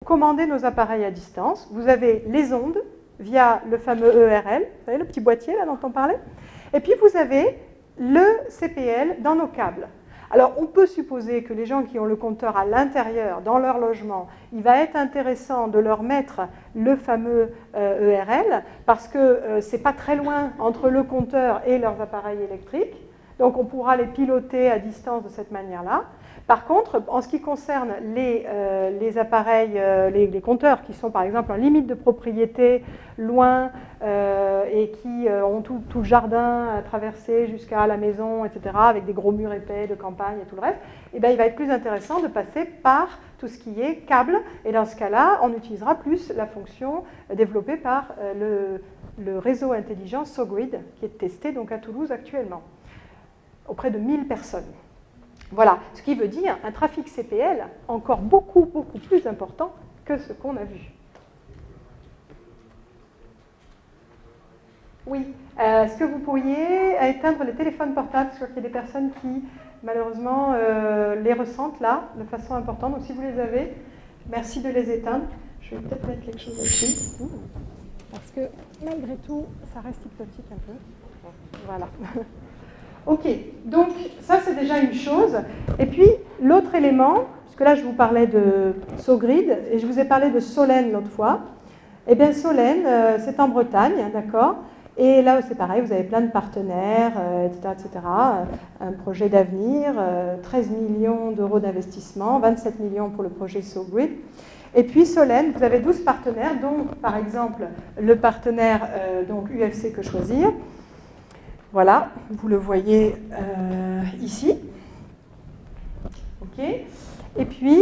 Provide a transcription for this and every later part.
commander nos appareils à distance. Vous avez les ondes via le fameux ERL, vous savez, le petit boîtier là dont on parlait. Et puis vous avez le CPL dans nos câbles. Alors, on peut supposer que les gens qui ont le compteur à l'intérieur, dans leur logement, il va être intéressant de leur mettre le fameux ERL, parce que ce n'est pas très loin entre le compteur et leurs appareils électriques. Donc, on pourra les piloter à distance de cette manière-là. Par contre, en ce qui concerne les appareils, les compteurs qui sont par exemple en limite de propriété, loin, et qui ont tout le jardin à traverser jusqu'à la maison, etc., avec des gros murs épais de campagne et tout le reste, eh bien, il va être plus intéressant de passer par tout ce qui est câble. Et dans ce cas-là, on utilisera plus la fonction développée par le réseau intelligent SoGrid, qui est testé donc à Toulouse actuellement, auprès de 1000 personnes. Voilà, ce qui veut dire un trafic CPL encore beaucoup plus important que ce qu'on a vu. Oui, est-ce que vous pourriez éteindre les téléphones portables? Je crois qu'il y a des personnes qui, malheureusement, les ressentent là, de façon importante. Donc si vous les avez, merci de les éteindre. Je vais peut-être mettre quelque chose dessus. Parce que, malgré tout, ça reste hypnotique un peu. Voilà. Ok, donc ça c'est déjà une chose. Et puis l'autre élément, parce que là je vous parlais de SoGrid et je vous ai parlé de Solène l'autre fois. Eh bien Solène, c'est en Bretagne, d'accord. Et là c'est pareil, vous avez plein de partenaires, etc., etc. Un projet d'avenir, 13 millions d'euros d'investissement, 27 millions pour le projet SoGrid. Et puis Solène, vous avez 12 partenaires, dont par exemple le partenaire donc UFC Que Choisir. Voilà, vous le voyez ici. Ok. Et puis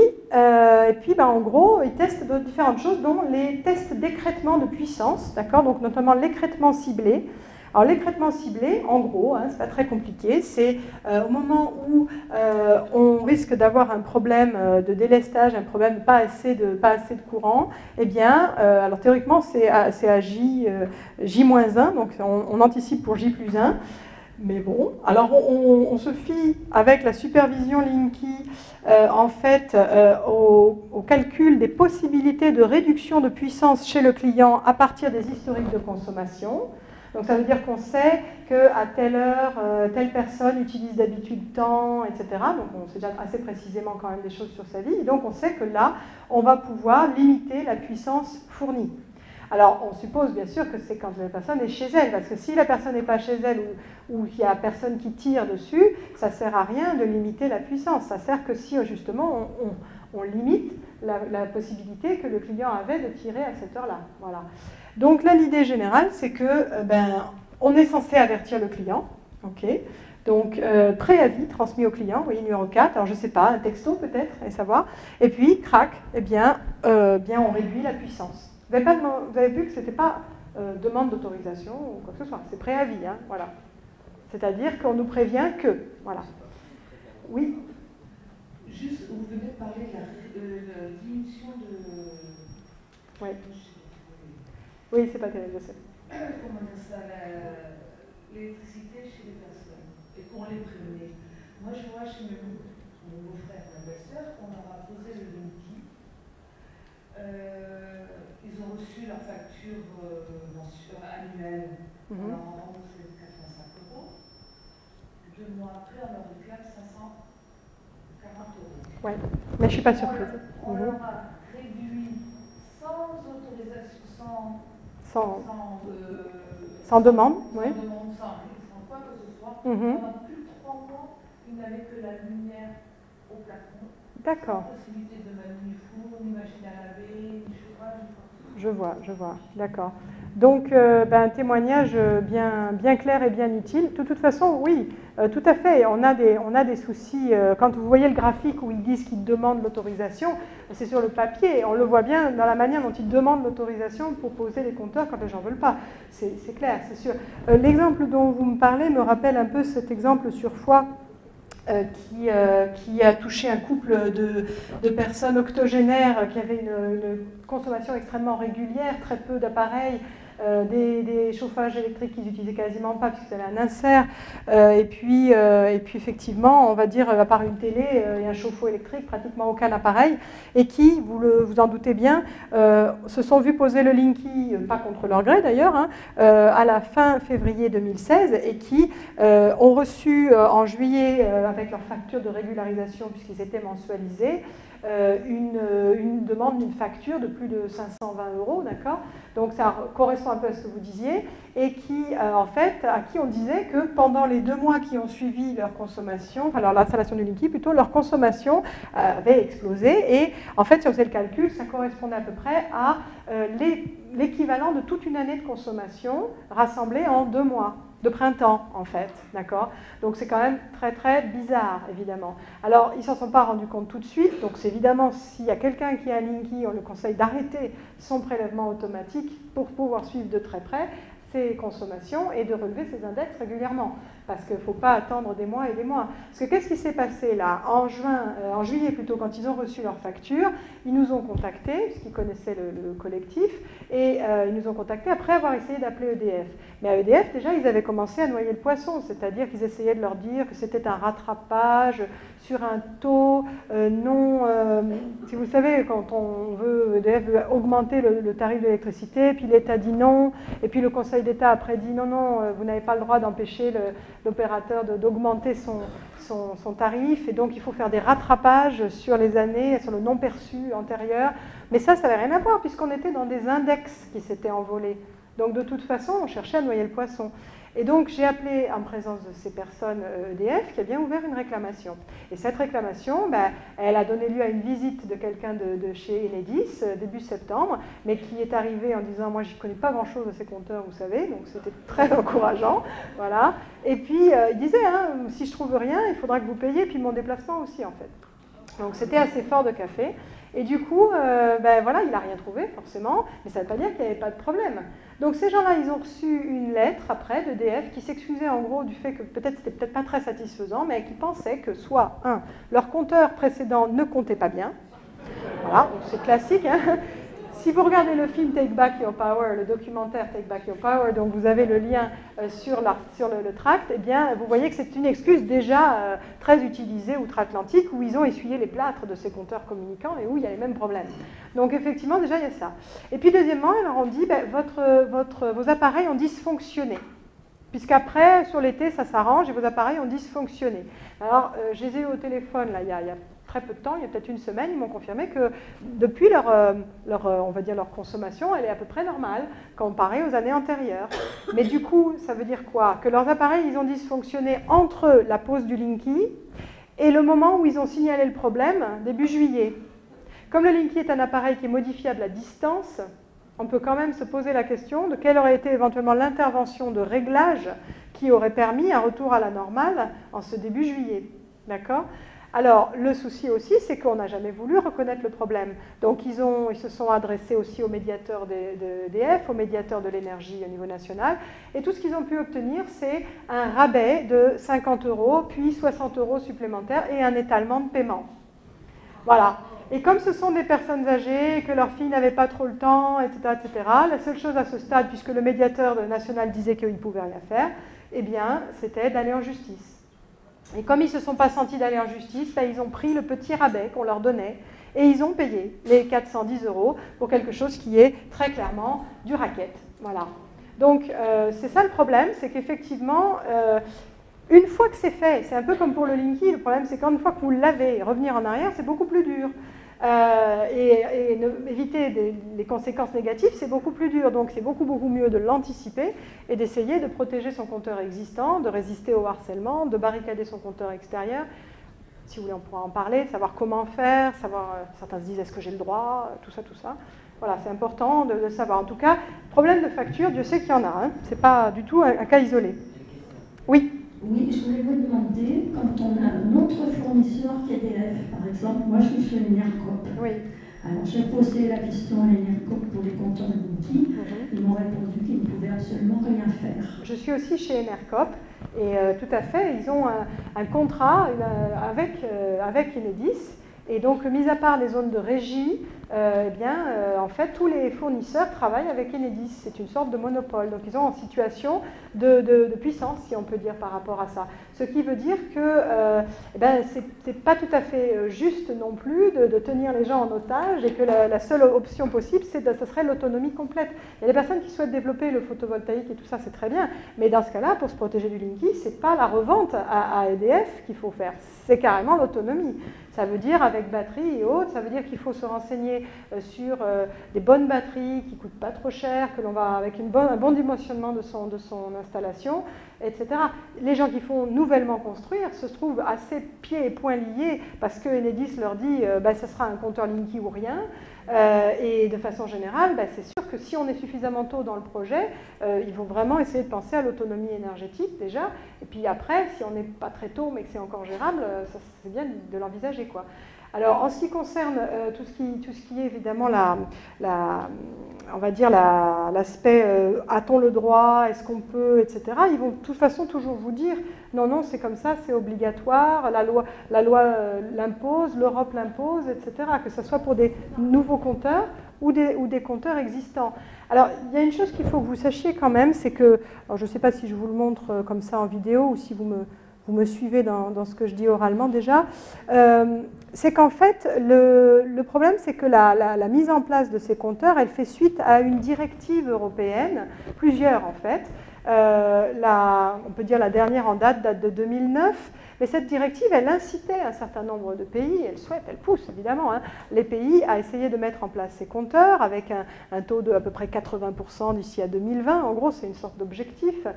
en gros, ils testent différentes choses, dont les tests d'écrêtement de puissance, d'accord, donc notamment l'écrêtement ciblé. Alors l'écrêtement ciblé, en gros, c'est pas très compliqué, c'est au moment où on risque d'avoir un problème de délestage, un problème de pas assez de courant, eh bien, alors théoriquement c'est à J-1, donc on anticipe pour J+1. Mais bon, alors on se fie avec la supervision Linky en fait au calcul des possibilités de réduction de puissance chez le client à partir des historiques de consommation. Donc ça veut dire qu'on sait qu'à telle heure, telle personne utilise d'habitude tant, etc. Donc on sait déjà assez précisément quand même des choses sur sa vie. Et donc on sait que là, on va pouvoir limiter la puissance fournie. Alors, on suppose bien sûr que c'est quand la personne est chez elle, parce que si la personne n'est pas chez elle ou qu'il n'y a personne qui tire dessus, ça ne sert à rien de limiter la puissance. Ça sert que si justement on limite la possibilité que le client avait de tirer à cette heure-là. Voilà. Donc là, l'idée générale, c'est que on est censé avertir le client, ok. Donc, préavis transmis au client, oui, numéro 4, alors je ne sais pas, un texto peut-être, et savoir. Et puis, crac, eh bien, on réduit la puissance. Vous avez vu que ce n'était pas demande d'autorisation ou quoi que ce soit, c'est préavis, hein, voilà. C'est-à-dire qu'on nous prévient que, voilà. Oui. Juste, vous venez de parler de la diminution de... Oui. Oui, c'est pas terrible, je sais. Comment dire ça, l'électricité chez les personnes, et qu'on les prévenait. Moi, je vois chez mon beau-frère et ma belle-sœur, on leur a posé le Linky. Ils ont reçu leur facture annuelle, on leur a remboursé 85 €. 2 mois après, on leur réclame 540 €. Ouais, mais je ne suis pas surprise. On leur a réduit sans autorisation, sans demande, oui. Sans quoi que ce soit. Pendant plus de 3 mois, ils n'avaient que la lumière au plafond. D'accord. Sans possibilité de mettre ni four, ni machine à laver, ni chauffage. Je vois, d'accord. Donc, un témoignage bien clair et bien utile. De toute façon, oui, tout à fait. On a des soucis. Quand vous voyez le graphique où ils disent qu'ils demandent l'autorisation, c'est sur le papier. On le voit bien dans la manière dont ils demandent l'autorisation pour poser les compteurs quand les gens ne veulent pas. C'est clair, c'est sûr. L'exemple dont vous me parlez me rappelle un peu cet exemple sur Foix. Qui a touché un couple de personnes octogénaires qui avaient une consommation extrêmement régulière, très peu d'appareils, des chauffages électriques qu'ils n'utilisaient quasiment pas puisque c'était un insert, et puis effectivement, on va dire, à part une télé et un chauffe-eau électrique, pratiquement aucun appareil, et qui, vous en doutez bien, se sont vus poser le Linky, pas contre leur gré d'ailleurs, hein, à la fin février 2016, et qui ont reçu en juillet, avec leur facture de régularisation, puisqu'ils étaient mensualisés, une demande d'une facture de plus de 520 €, d'accord? Donc ça correspond un peu à ce que vous disiez, et qui, en fait, à qui on disait que pendant les 2 mois qui ont suivi leur consommation, enfin l'installation du Linky plutôt, leur consommation avait explosé, et en fait, si on faisait le calcul, ça correspondait à peu près à l'équivalent de toute une année de consommation rassemblée en 2 mois. De printemps, en fait, d'accord? Donc c'est quand même très très bizarre, évidemment. Alors, ils ne s'en sont pas rendus compte tout de suite, donc c'est évidemment, s'il y a quelqu'un qui a un Linky, on le conseille d'arrêter son prélèvement automatique pour pouvoir suivre de très près ses consommations et de relever ses index régulièrement, parce qu'il ne faut pas attendre des mois et des mois. Parce que qu'est-ce qui s'est passé là? En juillet plutôt, quand ils ont reçu leur facture, ils nous ont contactés, puisqu'ils connaissaient le collectif, et ils nous ont contactés après avoir essayé d'appeler EDF. Mais à EDF, déjà, ils avaient commencé à noyer le poisson, c'est-à-dire qu'ils essayaient de leur dire que c'était un rattrapage sur un taux non... si vous savez, quand EDF veut augmenter le tarif de l'électricité, puis l'État dit non, et puis le Conseil d'État après dit non, non, vous n'avez pas le droit d'empêcher l'opérateur d'augmenter son tarif, et donc il faut faire des rattrapages sur les années, sur le non perçu antérieur. Mais ça n'avait rien à voir, puisqu'on était dans des index qui s'étaient envolés. Donc de toute façon, on cherchait à noyer le poisson. Et donc j'ai appelé en présence de ces personnes EDF qui a bien ouvert une réclamation. Et cette réclamation, elle a donné lieu à une visite de quelqu'un de chez Enedis début septembre, mais qui est arrivé en disant « moi je ne connais pas grand-chose de ces compteurs, vous savez », donc c'était très encourageant. Voilà. Et puis il disait hein, « si je trouve rien, il faudra que vous payiez, puis mon déplacement aussi en fait ». Donc c'était assez fort de café. Et du coup, voilà, il n'a rien trouvé forcément, mais ça ne veut pas dire qu'il n'y avait pas de problème. Donc ces gens-là, ils ont reçu une lettre après d'EDF qui s'excusait en gros du fait que peut-être c'était peut-être pas très satisfaisant, mais qui pensait que soit, leur compteur précédent ne comptait pas bien. Voilà, donc c'est classique, hein. Si vous regardez le film Take Back Your Power, le documentaire Take Back Your Power, donc vous avez le lien sur le tract, eh bien, vous voyez que c'est une excuse déjà très utilisée outre-Atlantique, où ils ont essuyé les plâtres de ces compteurs communicants et où il y a les mêmes problèmes. Donc effectivement, déjà, il y a ça. Et puis deuxièmement, ils leur ont dit, vos appareils ont dysfonctionné. Puisqu'après, sur l'été, ça s'arrange et vos appareils ont dysfonctionné. Alors, je les ai eu au téléphone, là, il y a très peu de temps, il y a peut-être une semaine, ils m'ont confirmé que depuis on va dire leur consommation, elle est à peu près normale comparée aux années antérieures. Mais du coup, ça veut dire quoi? Que leurs appareils, ils ont dysfonctionné entre la pose du Linky et le moment où ils ont signalé le problème, début juillet. Comme le Linky est un appareil qui est modifiable à distance, on peut quand même se poser la question de quelle aurait été éventuellement l'intervention de réglage qui aurait permis un retour à la normale en ce début juillet. D'accord ? Alors, le souci aussi, c'est qu'on n'a jamais voulu reconnaître le problème. Donc, ils se sont adressés aussi au médiateur d'EDF, au médiateur de l'énergie au niveau national, et tout ce qu'ils ont pu obtenir, c'est un rabais de 50 €, puis 60 € supplémentaires et un étalement de paiement. Voilà. Et comme ce sont des personnes âgées, que leurs filles n'avaient pas trop le temps, etc., la seule chose à ce stade, puisque le médiateur national disait qu'il ne pouvait rien faire, eh bien, c'était d'aller en justice. Et comme ils ne se sont pas sentis d'aller en justice, ils ont pris le petit rabais qu'on leur donnait et ils ont payé les 410 € pour quelque chose qui est très clairement du racket. Voilà. Donc, c'est ça le problème, c'est qu'effectivement, une fois que c'est fait, c'est un peu comme pour le Linky, le problème c'est qu'une fois que vous l'avez, revenir en arrière, c'est beaucoup plus dur. Éviter les conséquences négatives, c'est beaucoup plus dur. Donc c'est beaucoup mieux de l'anticiper et d'essayer de protéger son compteur existant, de résister au harcèlement, de barricader son compteur extérieur. Si vous voulez, on pourra en parler, savoir comment faire, savoir, certains se disent est-ce que j'ai le droit, tout ça. Voilà, c'est important de le savoir. En tout cas, problème de facture, Dieu sait qu'il y en a. Hein. Ce n'est pas du tout un cas isolé. Oui. Oui, je voulais vous demander, quand on a un autre fournisseur qu'EDF, par exemple, moi je suis chez l'ENERCOP. Oui. Alors j'ai posé la question à l'ENERCOP pour les compteurs Linky, ils m'ont répondu qu'ils ne pouvaient absolument rien faire. Je suis aussi chez ENERCOP et tout à fait, ils ont un contrat avec Enedis. Et donc, mis à part les zones de régie, en fait, tous les fournisseurs travaillent avec Enedis. C'est une sorte de monopole. Donc, ils sont en situation de puissance, si on peut dire, par rapport à ça. Ce qui veut dire que c'est pas tout à fait juste non plus de tenir les gens en otage et que la seule option possible, ce serait l'autonomie complète. Il y a des personnes qui souhaitent développer le photovoltaïque et tout ça, c'est très bien. Mais dans ce cas-là, pour se protéger du Linky, c'est pas la revente à EDF qu'il faut faire. C'est carrément l'autonomie. Ça veut dire avec batterie et autres, ça veut dire qu'il faut se renseigner sur des bonnes batteries qui ne coûtent pas trop cher, que l'on va avec un bon dimensionnement de son installation, etc. Les gens qui font nouvellement construire se trouvent assez pieds et poings liés parce que Enedis leur dit ça sera un compteur Linky ou rien. Et de façon générale, c'est sûr que si on est suffisamment tôt dans le projet, il faut vraiment essayer de penser à l'autonomie énergétique déjà. Et puis après, si on n'est pas très tôt mais que c'est encore gérable, c'est bien de l'envisager, quoi. Alors, en ce qui concerne tout ce qui est évidemment on va dire l'aspect a-t-on le droit, est-ce qu'on peut, etc., ils vont de toute façon toujours vous dire non, c'est comme ça, c'est obligatoire, la loi l'impose, l'Europe l'impose, etc., que ce soit pour des nouveaux compteurs ou des compteurs existants. Alors, il y a une chose qu'il faut que vous sachiez quand même, c'est que, alors je ne sais pas si je vous le montre comme ça en vidéo ou si vous me suivez dans ce que je dis oralement déjà, c'est qu'en fait, le problème, c'est que la mise en place de ces compteurs, elle fait suite à une directive européenne, plusieurs en fait. On peut dire la dernière en date de 2009, mais cette directive, elle incitait un certain nombre de pays, elle pousse évidemment, les pays à essayer de mettre en place ces compteurs avec un taux de à peu près 80% d'ici à 2020. En gros, c'est une sorte d'objectif,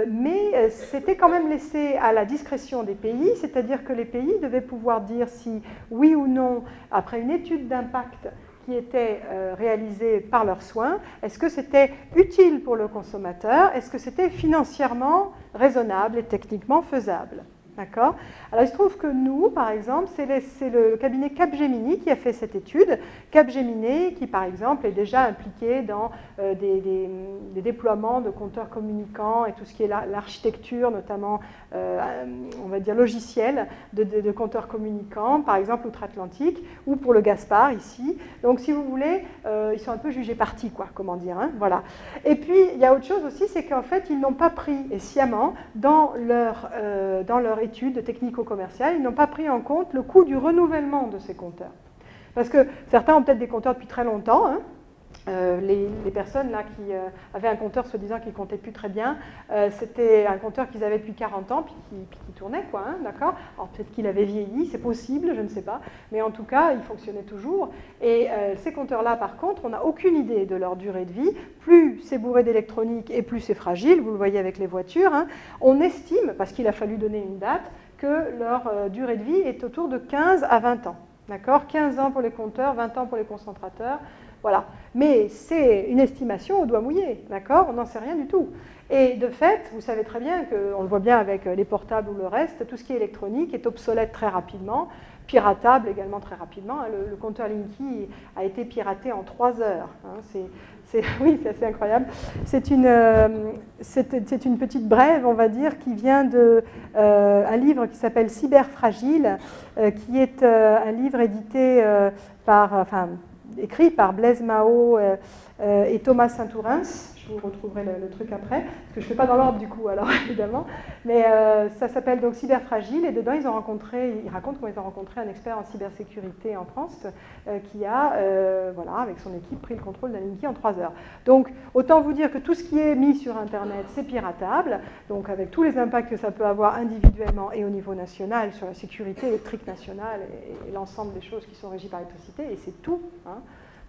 mais c'était quand même laissé à la discrétion des pays, c'est-à-dire que les pays devaient pouvoir dire si oui ou non, après une étude d'impact qui était réalisée par leurs soins, est-ce que c'était utile pour le consommateur, est-ce que c'était financièrement raisonnable et techniquement faisable. D'accord ? Alors, il se trouve que nous, par exemple, c'est le cabinet Capgemini qui a fait cette étude. Capgemini, qui, par exemple, est déjà impliqué dans des déploiements de compteurs communicants et tout ce qui est l'architecture, notamment, on va dire, logicielle de compteurs communicants, par exemple, outre-Atlantique, ou pour le Gaspard, ici. Donc, si vous voulez, ils sont un peu jugés partis, quoi, comment dire, voilà. Et puis, il y a autre chose aussi, c'est qu'en fait, ils n'ont pas pris, et sciemment, dans leur études technico-commerciales, ils n'ont pas pris en compte le coût du renouvellement de ces compteurs. Parce que certains ont peut-être des compteurs depuis très longtemps. Les personnes là qui avaient un compteur se disant qu'il ne comptait plus très bien, c'était un compteur qu'ils avaient depuis 40 ans, puis qui tournait, quoi, d'accord ? Alors peut-être qu'il avait vieilli, c'est possible, je ne sais pas, mais en tout cas, il fonctionnait toujours. Et ces compteurs-là, par contre, on n'a aucune idée de leur durée de vie. Plus c'est bourré d'électronique et plus c'est fragile, vous le voyez avec les voitures. On estime, parce qu'il a fallu donner une date, que leur durée de vie est autour de 15 à 20 ans. D'accord ? 15 ans pour les compteurs, 20 ans pour les concentrateurs. Voilà. Mais c'est une estimation au doigt mouillé, d'accord ? On n'en sait rien du tout. Et de fait, vous savez très bien qu'on le voit bien avec les portables ou le reste, tout ce qui est électronique est obsolète très rapidement, piratable également très rapidement. Le compteur Linky a été piraté en 3 heures. Oui, c'est assez incroyable. C'est une petite brève, on va dire, qui vient d'un livre qui s'appelle Cyberfragile, qui est un livre édité écrit par Blaise Mao et Thomas Saint-Ourens. Je vous retrouverai le truc après, parce que je ne fais pas dans l'ordre du coup, alors évidemment. Mais ça s'appelle donc Cyberfragile, et dedans ils racontent comment ils ont rencontré un expert en cybersécurité en France qui a, avec son équipe, pris le contrôle d'un Linky en 3 heures. Donc autant vous dire que tout ce qui est mis sur Internet, c'est piratable, donc avec tous les impacts que ça peut avoir individuellement et au niveau national sur la sécurité électrique nationale et l'ensemble des choses qui sont régies par l'électricité, et c'est tout.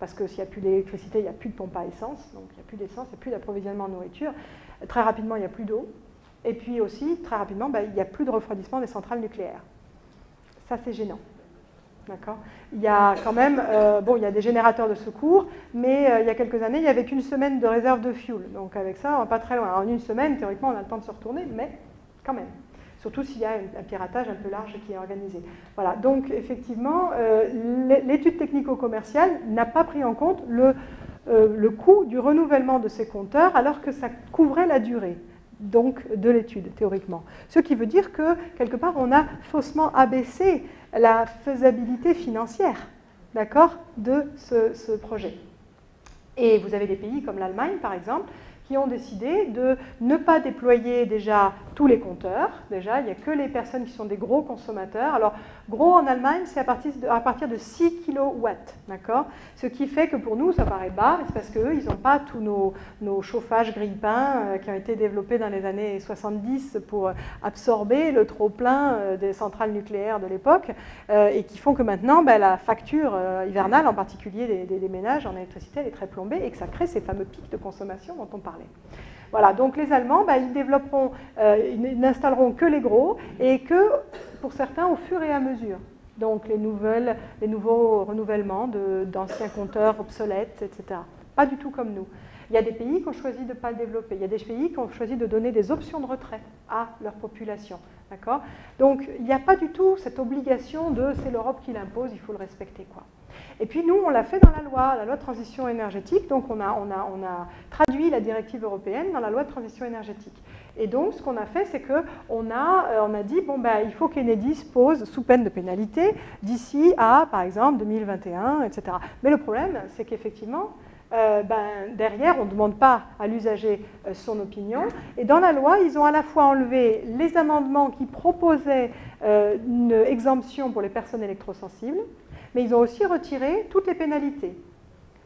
Parce que s'il n'y a plus d'électricité, il n'y a plus de pompe à essence, donc il n'y a plus d'essence, il n'y a plus d'approvisionnement en nourriture. Très rapidement, il n'y a plus d'eau. Et puis aussi, très rapidement, il n'y a plus de refroidissement des centrales nucléaires. Ça, c'est gênant. D'accord ? Il y a quand même, il y a des générateurs de secours, mais il y a quelques années, il n'y avait qu'une semaine de réserve de fuel. Donc avec ça, on va pas très loin. En une semaine, théoriquement, on a le temps de se retourner, mais quand même. Surtout s'il y a un piratage un peu large qui est organisé. Voilà, donc effectivement, l'étude technico-commerciale n'a pas pris en compte le coût du renouvellement de ces compteurs, alors que ça couvrait la durée donc, de l'étude, théoriquement. Ce qui veut dire que, quelque part, on a faussement abaissé la faisabilité financière. Vous voyez ce que je veux dire ? Donc, d'accord, de ce projet. Et vous avez des pays comme l'Allemagne, par exemple, qui ont décidé de ne pas déployer déjà tous les compteurs. Déjà, il n'y a que les personnes qui sont des gros consommateurs. Alors, gros en Allemagne, c'est à partir de 6 kW, d'accord? Ce qui fait que pour nous, ça paraît bas, mais c'est parce qu'eux, ils n'ont pas tous nos chauffages grille-pain qui ont été développés dans les années 70 pour absorber le trop-plein des centrales nucléaires de l'époque et qui font que maintenant, la facture hivernale, en particulier des ménages en électricité, elle est très plombée et que ça crée ces fameux pics de consommation dont on parlait. Voilà, donc les Allemands, ils développeront, ils n'installeront que les gros et que, pour certains, au fur et à mesure. Donc les nouveaux renouvellements d'anciens compteurs obsolètes, etc. Pas du tout comme nous. Il y a des pays qui ont choisi de ne pas le développer. Il y a des pays qui ont choisi de donner des options de retrait à leur population. D'accord ? Donc il n'y a pas du tout cette obligation de c'est l'Europe qui l'impose, il faut le respecter, quoi. Et puis nous, on l'a fait dans la loi de transition énergétique, donc on a traduit la directive européenne dans la loi de transition énergétique. Et donc ce qu'on a fait, c'est qu'on a dit, il faut qu'Enedis pose, sous peine de pénalité, d'ici à, par exemple, 2021, etc. Mais le problème, c'est qu'effectivement, derrière, on ne demande pas à l'usager son opinion. Et dans la loi, ils ont à la fois enlevé les amendements qui proposaient une exemption pour les personnes électrosensibles, mais ils ont aussi retiré toutes les pénalités.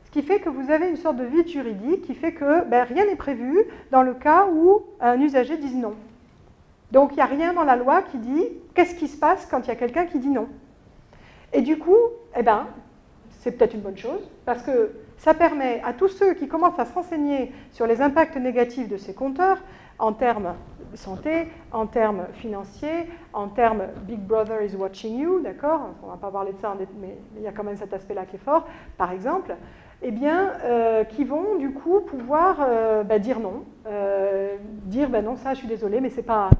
Ce qui fait que vous avez une sorte de vide juridique qui fait que rien n'est prévu dans le cas où un usager dise non. Donc il n'y a rien dans la loi qui dit qu'est-ce qui se passe quand il y a quelqu'un qui dit non. Et du coup, c'est peut-être une bonne chose, parce que ça permet à tous ceux qui commencent à se renseigner sur les impacts négatifs de ces compteurs, en termes de santé, en termes financiers, en termes Big Brother is watching you, d'accord? On ne va pas parler de ça, mais il y a quand même cet aspect-là qui est fort, par exemple, qui vont du coup pouvoir dire non, non, ça je suis désolée, mais c'est pas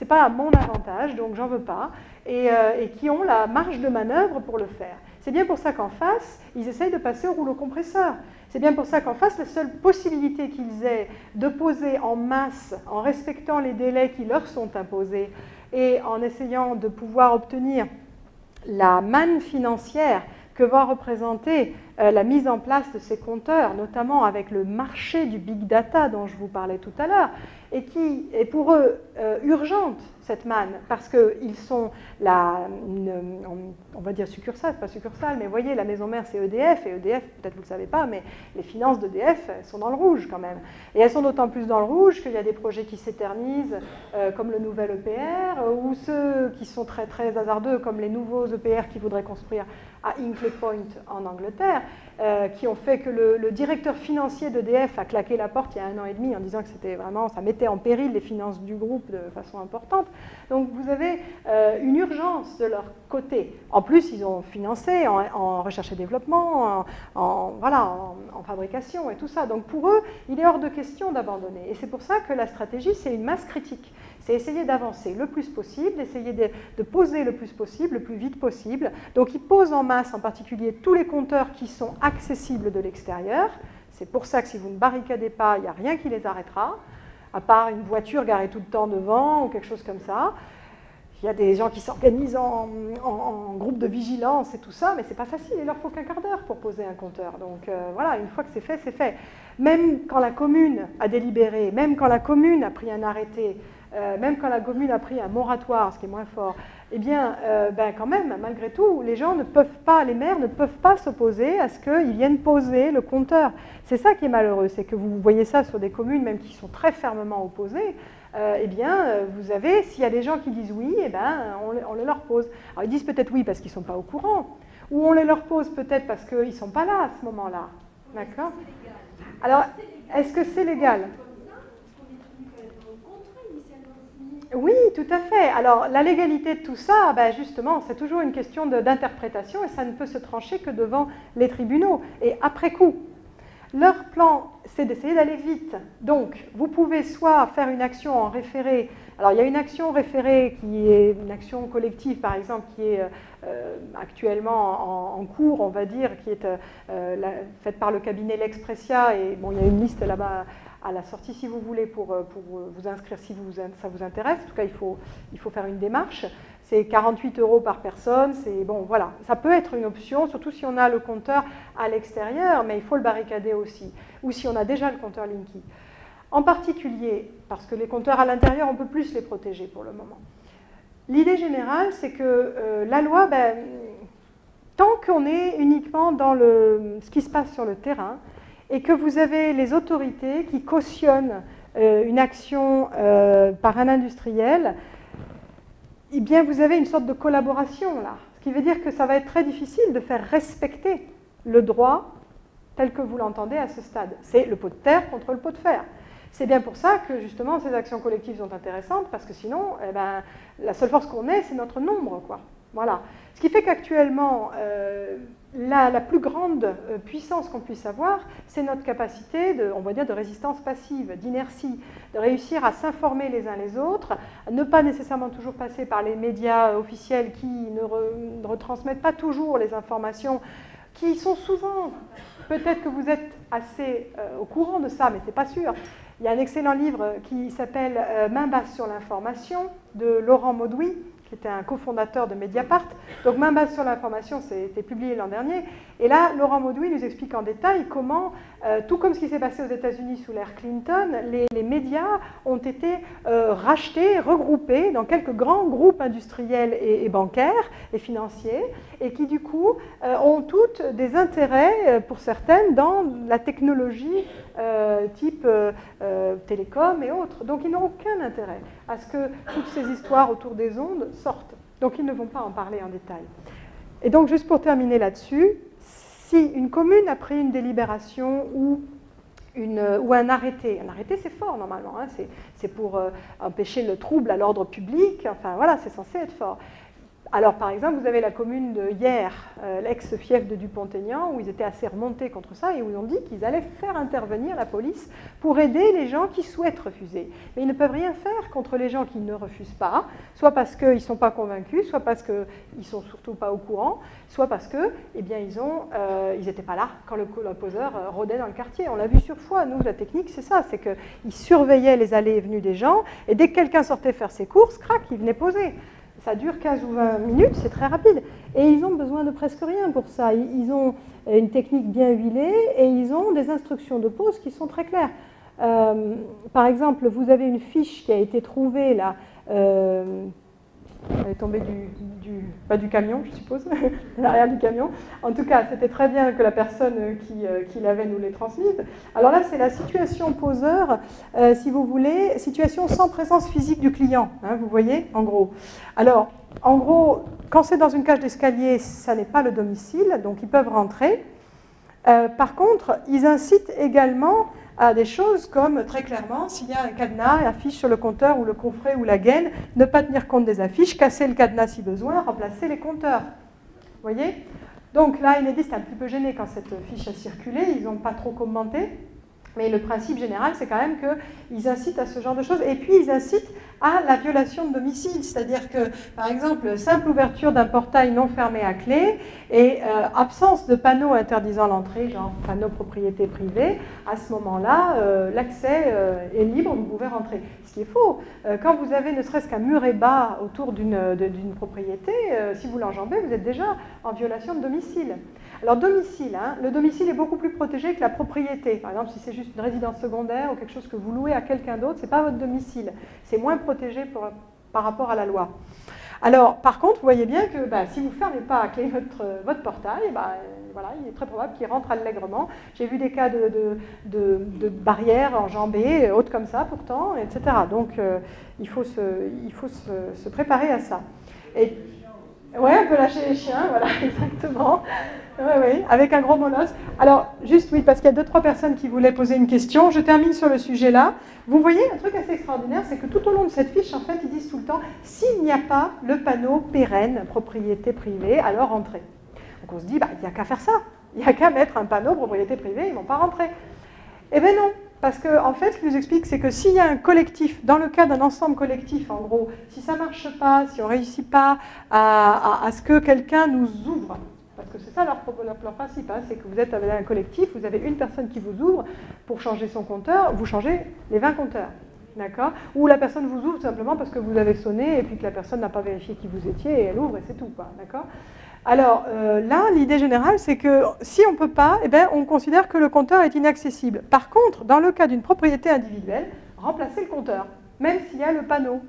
à mon avantage, donc j'en veux pas, et qui ont la marge de manœuvre pour le faire. C'est bien pour ça qu'en face, ils essayent de passer au rouleau compresseur. C'est bien pour ça qu'en face, la seule possibilité qu'ils aient de poser en masse, en respectant les délais qui leur sont imposés et en essayant de pouvoir obtenir la manne financière que va représenter la mise en place de ces compteurs, notamment avec le marché du big data dont je vous parlais tout à l'heure, et qui est pour eux urgente, cette manne, parce qu'ils sont on va dire succursale, pas succursale, mais vous voyez, la maison mère c'est EDF, et EDF, peut-être vous ne le savez pas, mais les finances d'EDF sont dans le rouge quand même. Et elles sont d'autant plus dans le rouge qu'il y a des projets qui s'éternisent, comme le nouvel EPR, ou ceux qui sont très très hasardeux, comme les nouveaux EPR qui voudraient construire à Hinkley Point en Angleterre, qui ont fait que le directeur financier d'EDF a claqué la porte il y a 1 an et demi en disant que c'était vraiment, ça mettait en péril les finances du groupe de façon importante. Donc vous avez une urgence de leur côté. En plus, ils ont financé en recherche et développement, en fabrication et tout ça. Donc pour eux, il est hors de question d'abandonner. Et c'est pour ça que la stratégie, c'est une masse critique. C'est essayer d'avancer le plus possible, d'essayer de poser le plus possible, le plus vite possible. Donc ils posent en masse, en particulier, tous les compteurs qui sont accessibles de l'extérieur. C'est pour ça que si vous ne barricadez pas, il n'y a rien qui les arrêtera, à part une voiture garée tout le temps devant ou quelque chose comme ça. Il y a des gens qui s'organisent en groupe de vigilance et tout ça, mais c'est pas facile, il leur faut qu'un quart d'heure pour poser un compteur. Donc voilà, une fois que c'est fait, c'est fait. Même quand la commune a délibéré, même quand la commune a pris un arrêté, même quand la commune a pris un moratoire, ce qui est moins fort, eh bien, quand même, malgré tout, les gens ne peuvent pas, les maires ne peuvent pas s'opposer à ce qu'ils viennent poser le compteur. C'est ça qui est malheureux, c'est que vous voyez ça sur des communes, même qui sont très fermement opposées, vous avez, s'il y a des gens qui disent oui, on les leur pose. Alors ils disent peut-être oui parce qu'ils ne sont pas au courant, ou on les leur pose peut-être parce qu'ils ne sont pas là à ce moment-là. D'accord ? Alors, est-ce que c'est légal ? Oui, tout à fait. Alors, la légalité de tout ça, justement, c'est toujours une question d'interprétation et ça ne peut se trancher que devant les tribunaux et après coup. Leur plan, c'est d'essayer d'aller vite. Donc, vous pouvez soit faire une action en référé. Alors, il y a une action référée qui est une action collective, par exemple, qui est actuellement en cours, on va dire, qui est faite par le cabinet L'Expressia. Et bon, il y a une liste là-bas à la sortie, si vous voulez, pour vous inscrire si ça vous intéresse. En tout cas, il faut faire une démarche. c'est 48 € par personne, c'est bon, voilà. Ça peut être une option, surtout si on a le compteur à l'extérieur, mais il faut le barricader aussi, ou si on a déjà le compteur Linky. En particulier, parce que les compteurs à l'intérieur, on peut plus les protéger pour le moment. L'idée générale, c'est que la loi, tant qu'on est uniquement dans ce qui se passe sur le terrain, et que vous avez les autorités qui cautionnent une action par un industriel, eh bien vous avez une sorte de collaboration là. Ce qui veut dire que ça va être très difficile de faire respecter le droit tel que vous l'entendez à ce stade. C'est le pot de terre contre le pot de fer. C'est bien pour ça que justement ces actions collectives sont intéressantes, parce que sinon, la seule force qu'on ait, c'est notre nombre, quoi. Voilà. Ce qui fait qu'actuellement, la plus grande puissance qu'on puisse avoir, c'est notre capacité, on va dire, de résistance passive, d'inertie, de réussir à s'informer les uns les autres, à ne pas nécessairement toujours passer par les médias officiels qui ne retransmettent pas toujours les informations, qui sont souvent, peut-être que vous êtes assez au courant de ça, mais c'est pas sûr. Il y a un excellent livre qui s'appelle « Main basse sur l'information » de Laurent Maudoui, qui était un cofondateur de Mediapart. Donc, Main basse sur l'information, c'était publié l'an dernier. Et là, Laurent Maudoui nous explique en détail comment, tout comme ce qui s'est passé aux États-Unis sous l'ère Clinton, les médias ont été rachetés, regroupés dans quelques grands groupes industriels et bancaires et financiers, et qui, du coup, ont toutes des intérêts, pour certaines, dans la technologie type télécom et autres. Donc, ils n'ont aucun intérêt à ce que toutes ces histoires autour des ondes sortent. Donc, ils ne vont pas en parler en détail. Et donc, juste pour terminer là-dessus, si une commune a pris une délibération ou un arrêté c'est fort normalement, hein, c'est pour empêcher le trouble à l'ordre public, enfin voilà, c'est censé être fort. Alors, par exemple, vous avez la commune de Hyères, l'ex-fief de Dupont-Aignan, où ils étaient assez remontés contre ça et où ils ont dit qu'ils allaient faire intervenir la police pour aider les gens qui souhaitent refuser. Mais ils ne peuvent rien faire contre les gens qui ne refusent pas, soit parce qu'ils ne sont pas convaincus, soit parce qu'ils ne sont surtout pas au courant, soit parce que, eh bien, ils n'étaient pas là quand l'opposeur rôdait dans le quartier. On l'a vu sur fois, nous, la technique, c'est ça, c'est qu'ils surveillaient les allées et venues des gens, et dès que quelqu'un sortait faire ses courses, crac, il venait poser. Ça dure 15 ou 20 minutes, c'est très rapide. Et ils ont besoin de presque rien pour ça. Ils ont une technique bien huilée et ils ont des instructions de pose qui sont très claires. Par exemple, vous avez une fiche qui a été trouvée là. Elle est tombée pas du camion, je suppose, de l'arrière du camion. En tout cas, c'était très bien que la personne qui l'avait nous l'ait transmise. Alors là, c'est la situation poseur, si vous voulez, situation sans présence physique du client, hein, vous voyez, en gros. Alors, en gros, quand c'est dans une cage d'escalier, ça n'est pas le domicile, donc ils peuvent rentrer. Par contre, ils incitent également à des choses comme, très clairement, s'il y a un cadenas, affiche sur le compteur ou le coffret ou la gaine, ne pas tenir compte des affiches, casser le cadenas si besoin, remplacer les compteurs. Vous voyez? Donc là, Enedis est un petit peu gêné quand cette fiche a circulé, ils n'ont pas trop commenté, mais le principe général, c'est quand même qu'ils incitent à ce genre de choses, et puis ils incitent à la violation de domicile, c'est-à-dire que, par exemple, simple ouverture d'un portail non fermé à clé et absence de panneau interdisant l'entrée, genre panneau propriété privée, à ce moment-là, l'accès est libre, vous pouvez rentrer. Ce qui est faux. Quand vous avez ne serait-ce qu'un muret bas autour d'une propriété, si vous l'enjambez, vous êtes déjà en violation de domicile. Alors domicile, hein, le domicile est beaucoup plus protégé que la propriété. Par exemple, si c'est juste une résidence secondaire ou quelque chose que vous louez à quelqu'un d'autre, ce n'est pas votre domicile. C'est moins protégé par rapport à la loi. Alors, par contre, vous voyez bien que si vous ne fermez pas à clé votre portail, voilà, il est très probable qu'il rentre allègrement. J'ai vu des cas de barrières enjambées, hautes comme ça pourtant, etc. Donc, il faut se préparer à ça. Et, ouais, on peut lâcher les chiens, voilà, exactement. Oui, avec un gros molosse. Alors, juste, oui, parce qu'il y a 2-3 personnes qui voulaient poser une question. Je termine sur le sujet là. Vous voyez, un truc assez extraordinaire, c'est que tout au long de cette fiche, en fait, ils disent tout le temps, s'il n'y a pas le panneau pérenne, propriété privée, alors entrez. Donc on se dit, il n'y a qu'à faire ça. Il n'y a qu'à mettre un panneau propriété privée, ils ne vont pas rentrer. Eh bien non, parce qu'en fait, ce qu'ils nous expliquent, c'est que s'il y a un collectif, dans le cas d'un ensemble collectif, en gros, si ça ne marche pas, si on ne réussit pas à ce que quelqu'un nous ouvre, parce que c'est ça leur principe, hein, c'est que vous êtes avec un collectif, vous avez une personne qui vous ouvre pour changer son compteur, vous changez les 20 compteurs. d'accord? Ou la personne vous ouvre simplement parce que vous avez sonné et puis que la personne n'a pas vérifié qui vous étiez et elle ouvre et c'est tout, quoi, d'accord? Alors là, l'idée générale, c'est que si on ne peut pas, eh bien, on considère que le compteur est inaccessible. Par contre, dans le cas d'une propriété individuelle, remplacez le compteur, même s'il y a le panneau.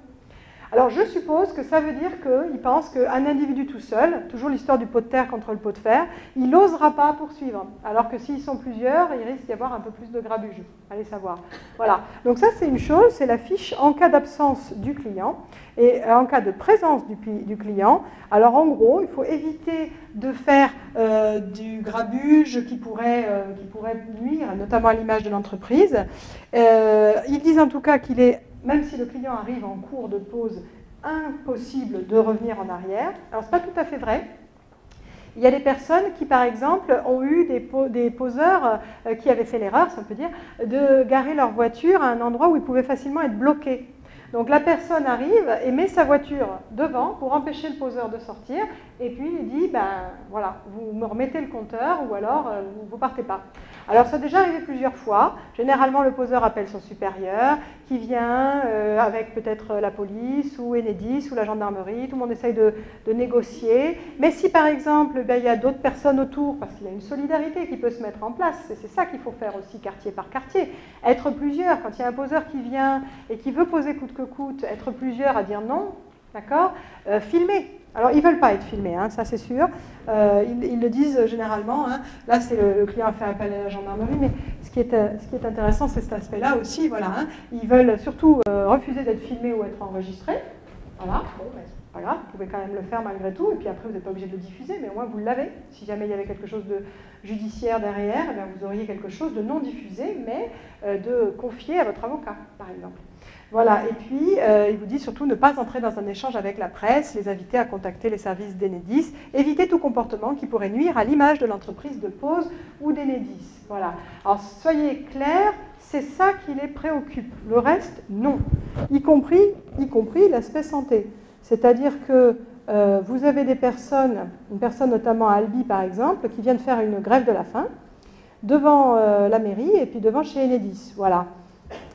Alors je suppose que ça veut dire qu'il pense qu'un individu tout seul, toujours l'histoire du pot de terre contre le pot de fer, il n'osera pas poursuivre. Alors que s'ils sont plusieurs, il risque d'y avoir un peu plus de grabuge. Allez savoir. Voilà. Donc ça c'est une chose, c'est la fiche en cas d'absence du client. Et en cas de présence du client, alors en gros, il faut éviter de faire du grabuge qui pourrait nuire, notamment à l'image de l'entreprise. Ils disent en tout cas qu'il est, même si le client arrive en cours de pause, impossible de revenir en arrière. Alors, ce n'est pas tout à fait vrai. Il y a des personnes qui, par exemple, ont eu des poseurs qui avaient fait l'erreur, si on peut dire, de garer leur voiture à un endroit où ils pouvaient facilement être bloqués. Donc la personne arrive et met sa voiture devant pour empêcher le poseur de sortir et puis il dit, ben voilà, vous me remettez le compteur ou alors vous ne partez pas. Alors ça a déjà arrivé plusieurs fois. Généralement le poseur appelle son supérieur qui vient avec peut-être la police ou Enedis ou la gendarmerie, tout le monde essaye de négocier. Mais si par exemple il y a d'autres personnes autour, parce qu'il y a une solidarité qui peut se mettre en place, c'est ça qu'il faut faire aussi quartier par quartier, être plusieurs, quand il y a un poseur qui vient et qui veut poser coûte que coûte, être plusieurs à dire non, d'accord, filmer. Alors, ils ne veulent pas être filmés, hein, ça c'est sûr. Ils le disent généralement. Hein. Là, c'est le client a fait appel à la gendarmerie, mais ce qui est intéressant, c'est cet aspect-là aussi. Voilà, hein. Ils veulent surtout refuser d'être filmés ou être enregistrés. Voilà, bon, mais c'est pas grave, vous pouvez quand même le faire malgré tout. Et puis après, vous n'êtes pas obligé de le diffuser, mais au moins vous l'avez. Si jamais il y avait quelque chose de judiciaire derrière, eh bien, vous auriez quelque chose de non diffusé, mais de confier à votre avocat, par exemple. Voilà, et puis il vous dit surtout ne pas entrer dans un échange avec la presse, les inviter à contacter les services d'Enedis, éviter tout comportement qui pourrait nuire à l'image de l'entreprise de pause ou d'Enedis. Voilà. Alors soyez clairs, c'est ça qui les préoccupe. Le reste, non. Y compris l'aspect santé. C'est-à-dire que vous avez des personnes, une personne notamment à Albi par exemple, qui vient de faire une grève de la faim devant la mairie et puis devant chez Enedis. Voilà.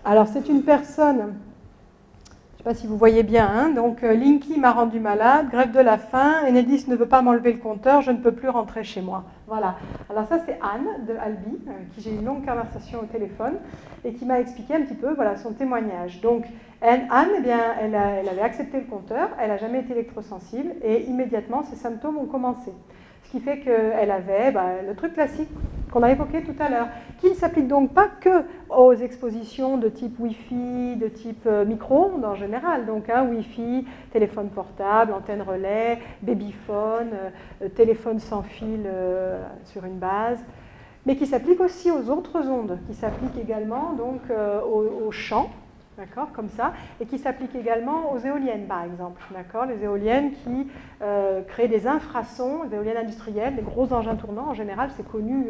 Alors, c'est une personne, je ne sais pas si vous voyez bien, hein, donc Linky m'a rendu malade, grève de la faim, Enedis ne veut pas m'enlever le compteur, je ne peux plus rentrer chez moi. Voilà. Alors ça, c'est Anne de Albi, qui j'ai eu une longue conversation au téléphone, et qui m'a expliqué un petit peu voilà, son témoignage. Donc, Anne, eh bien, elle avait accepté le compteur, elle n'a jamais été électrosensible, et immédiatement, ses symptômes ont commencé. Ce qui fait qu'elle avait le truc classique qu'on a évoqué tout à l'heure, qui ne s'applique donc pas que aux expositions de type Wi-Fi, de type micro-ondes en général, donc Wi-Fi, téléphone portable, antenne relais, babyphone, téléphone sans fil sur une base, mais qui s'applique aussi aux autres ondes, qui s'appliquent également donc aux champs, d'accord, comme ça, et qui s'applique également aux éoliennes, par exemple, d'accord, les éoliennes qui créent des infrasons, les éoliennes industrielles, les gros engins tournants, en général, c'est connu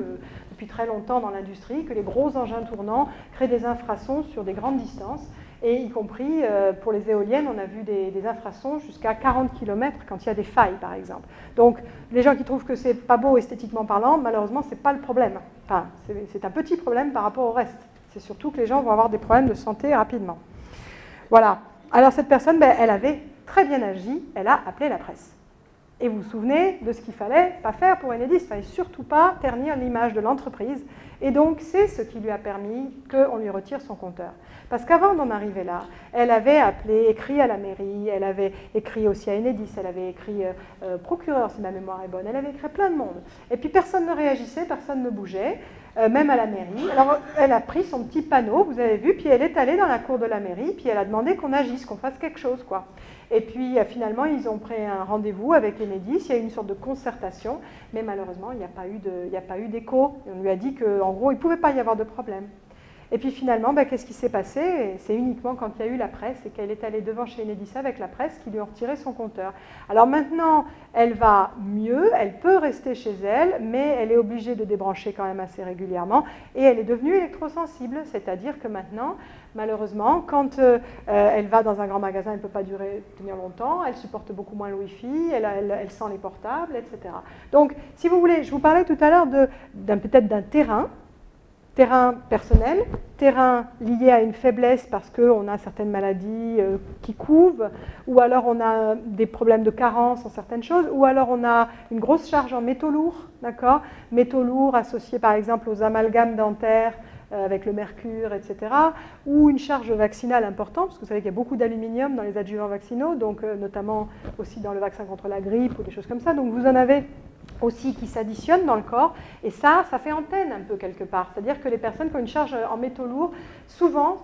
depuis très longtemps dans l'industrie, que les gros engins tournants créent des infrasons sur des grandes distances, et y compris pour les éoliennes, on a vu des infrasons jusqu'à 40 km quand il y a des failles, par exemple. Donc, les gens qui trouvent que c'est pas beau esthétiquement parlant, malheureusement, c'est pas le problème. Enfin, c'est un petit problème par rapport au reste. C'est surtout que les gens vont avoir des problèmes de santé rapidement. Voilà. Alors cette personne, elle avait très bien agi, elle a appelé la presse. Et vous vous souvenez de ce qu'il ne fallait pas faire pour Enedis, il ne fallait surtout pas ternir l'image de l'entreprise. Et donc c'est ce qui lui a permis qu'on lui retire son compteur. Parce qu'avant d'en arriver là, elle avait appelé, écrit à la mairie, elle avait écrit aussi à Enedis, elle avait écrit procureur si ma mémoire est bonne, elle avait écrit plein de monde. Et puis personne ne réagissait, personne ne bougeait. Même à la mairie. Alors, elle a pris son petit panneau, vous avez vu, puis elle est allée dans la cour de la mairie, puis elle a demandé qu'on agisse, qu'on fasse quelque chose, quoi. Et puis, finalement, ils ont pris un rendez-vous avec Enedis, il y a eu une sorte de concertation, mais malheureusement, il n'y a pas eu d'écho. On lui a dit qu'en gros, il ne pouvait pas y avoir de problème. Et puis finalement, qu'est-ce qui s'est passé? C'est uniquement quand il y a eu la presse et qu'elle est allée devant chez Enedis avec la presse qui lui ont retiré son compteur. Alors maintenant, elle va mieux, elle peut rester chez elle, mais elle est obligée de débrancher quand même assez régulièrement et elle est devenue électrosensible, c'est-à-dire que maintenant, malheureusement, quand elle va dans un grand magasin, elle ne peut pas tenir longtemps, elle supporte beaucoup moins le Wi-Fi, elle sent les portables, etc. Donc, si vous voulez, je vous parlais tout à l'heure peut-être d'un terrain. terrain personnel, terrain lié à une faiblesse parce qu'on a certaines maladies qui couvent, ou alors on a des problèmes de carence en certaines choses, ou alors on a une grosse charge en métaux lourds, d'accord, métaux lourds associés par exemple aux amalgames dentaires avec le mercure, etc., ou une charge vaccinale importante, parce que vous savez qu'il y a beaucoup d'aluminium dans les adjuvants vaccinaux, donc notamment aussi dans le vaccin contre la grippe ou des choses comme ça, donc vous en avez aussi qui s'additionnent dans le corps, et ça fait antenne un peu quelque part. C'est-à-dire que les personnes qui ont une charge en métaux lourds, souvent,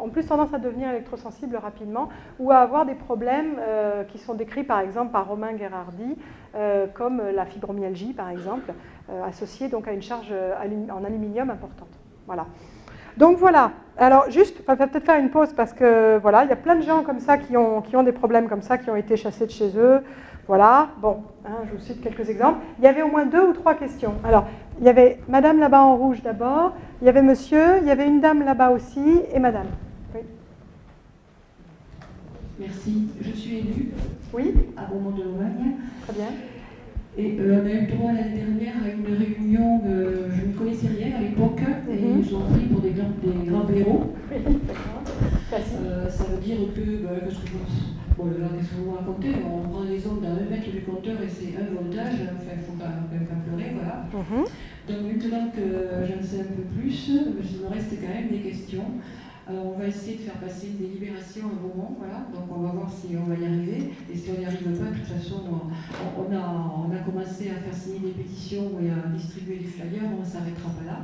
ont plus tendance à devenir électrosensibles rapidement, ou à avoir des problèmes qui sont décrits par exemple par Romain Gherardi, comme la fibromyalgie par exemple, associée donc à une charge en aluminium importante. Voilà. Donc voilà, alors juste, on va peut-être faire une pause parce que voilà, il y a plein de gens comme ça qui ont des problèmes comme ça, qui ont été chassés de chez eux. Voilà, bon, hein, je vous cite quelques exemples. Il y avait au moins 2 ou 3 questions. Alors, il y avait madame là-bas en rouge d'abord, il y avait monsieur, il y avait une dame là-bas aussi, et madame. Oui. Merci, je suis élue. Oui. À Beaumont de Lomagne. Très bien. Et on a eu le droit l'année dernière à une réunion, je ne connaissais rien à l'époque, et ils nous ont pris pour des grands héros. Oui, d'accord. Ça veut dire que, qu'est-ce que vous racontez? On prend les ondes à 1 mètre du compteur et c'est 1 voltage, enfin, il ne faut pas pleurer, voilà. Donc maintenant que j'en sais un peu plus, il me reste quand même des questions. On va essayer de faire passer une délibération à Beaumont, voilà, donc on va voir si on va y arriver, et si on n'y arrive pas, de toute façon, on a commencé à faire signer des pétitions et à distribuer des flyers, on ne s'arrêtera pas là.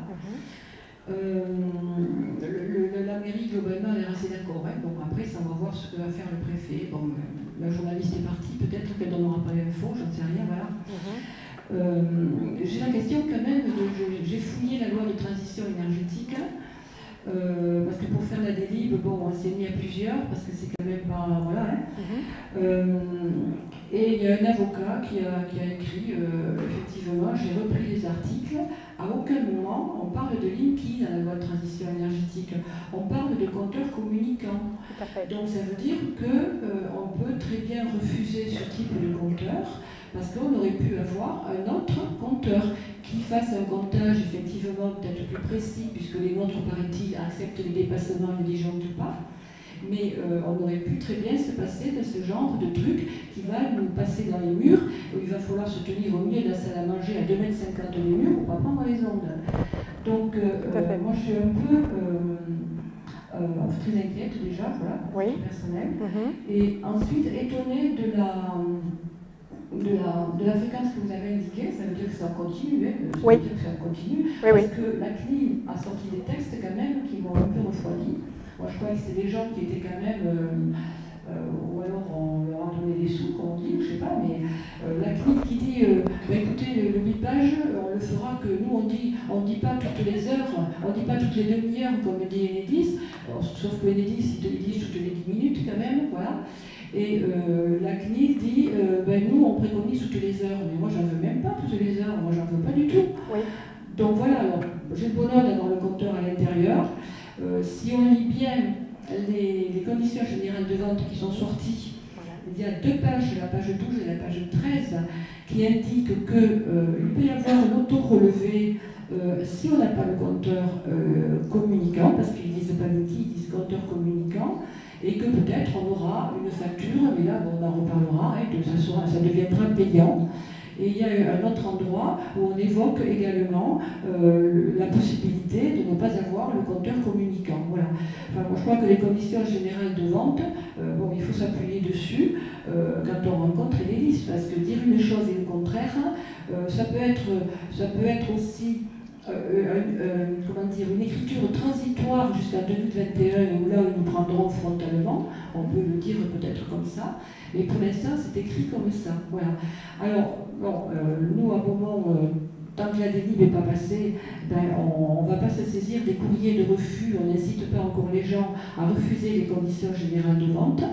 La mairie, globalement, elle est assez d'accord, hein, donc après, ça, on va voir ce que va faire le préfet. Bon, la journaliste est partie, peut-être qu'elle ne donnera pas l'info, j'en sais rien, voilà. J'ai la question quand même, j'ai fouillé la loi de transition énergétique, parce que pour faire la délib, bon, on s'est mis à plusieurs, parce que c'est quand même pas... Voilà, hein. Et il y a un avocat qui a écrit, effectivement, j'ai repris les articles, à aucun moment on parle de Linky dans la loi de transition énergétique, on parle de compteurs communicants. Donc ça veut dire qu'on peut très bien refuser ce type de compteur, parce qu'on aurait pu avoir un autre compteur qui fasse un comptage effectivement peut-être plus précis, puisque les montres, paraît-il, acceptent les dépassements et ne disjonctent pas. Mais on aurait pu très bien se passer de ce genre de truc qui va nous passer dans les murs, où il va falloir se tenir au milieu de la salle à manger à 2,50 m des murs pour ne pas prendre les ondes. Donc moi je suis un peu très inquiète déjà, voilà, oui. Personnel. Et ensuite étonnée de la fréquence que vous avez indiquée, ça veut dire que ça continue, ça veut dire que ça continue, parce que la CNIL a sorti des textes quand même qui m'ont un peu refroidi. Moi je crois que c'est des gens qui étaient quand même, ou alors on leur a donné des sous, comme on dit, je sais pas, mais la CNIL qui dit, écoutez, le bipage, on le fera que nous on dit pas toutes les heures, on dit pas toutes les demi-heures comme dit Enedis, sauf que Enedis ils disent toutes les 10 minutes quand même, voilà. Et la CNIL dit, nous on préconise toutes les heures, mais moi j'en veux même pas toutes les heures, moi j'en veux pas du tout. Oui. Donc voilà, alors j'ai le bonheur d'avoir le compteur à l'intérieur. Si on lit bien les conditions générales de vente qui sont sorties, il y a 2 pages, la page 12 et la page 13, qui indiquent qu'il peut y avoir un auto-relevé si on n'a pas le compteur communicant, parce qu'ils disent pas l'outil, ils disent compteur communicant, et que peut-être on aura une facture, mais là bon, on en reparlera, et que ça deviendra payant. Et il y a un autre endroit où on évoque également la possibilité de ne pas avoir le compteur communicant. Voilà. Enfin, moi, je crois que les conditions générales de vente, bon, il faut s'appuyer dessus quand on rencontre les listes, parce que dire une chose et le contraire, ça peut être aussi comment dire, une écriture transitoire jusqu'à 2021, où là où nous prendrons frontalement, on peut le dire peut-être comme ça, et pour l'instant c'est écrit comme ça. Voilà. Alors, bon, nous à Beaumont, tant que la délib n'est pas passée, on ne va pas se saisir des courriers de refus, on n'incite pas encore les gens à refuser les conditions générales de vente.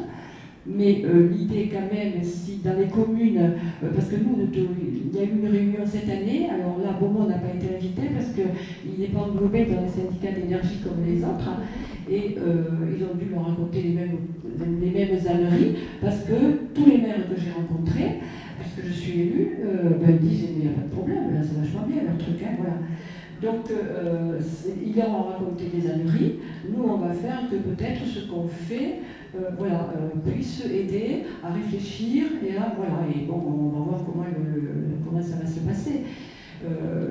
Mais l'idée quand même, si dans les communes, parce que nous, il y a eu une réunion cette année, alors là, Beaumont n'a pas été invité parce qu'il n'est pas englobé dans les syndicats d'énergie comme les autres, et ils ont dû leur raconter les mêmes âneries, parce que tous les maires que j'ai rencontrés, puisque je suis élue, disent, mais il n'y a pas de problème, là c'est vachement bien leur truc, hein, voilà. Donc, ils leur ont raconté des âneries. Nous, on va faire que peut-être ce qu'on fait puisse aider à réfléchir et à... Voilà, et bon, on va voir comment ça va se passer.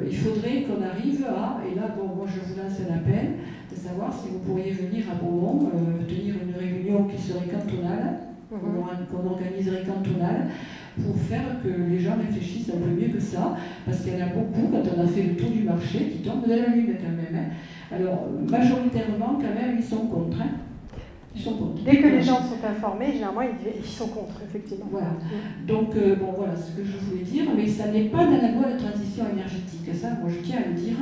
Il faudrait qu'on arrive à... Et là, bon, moi, je vous lance un appel de savoir si vous pourriez venir à Beaumont tenir une réunion qui serait cantonale, qu'on organiserait cantonale, pour faire que les gens réfléchissent un peu mieux que ça, parce qu'il y en a beaucoup, quand on a fait le tour du marché, qui tombent de la lune quand même. Hein. Alors, majoritairement, quand même, ils sont contre. Hein. Ils sont contre. Dès que les gens sont informés, généralement, ils sont contre, effectivement. Voilà. Donc, bon, voilà ce que je voulais dire, mais ça n'est pas dans la loi de transition énergétique. Ça, moi, je tiens à le dire.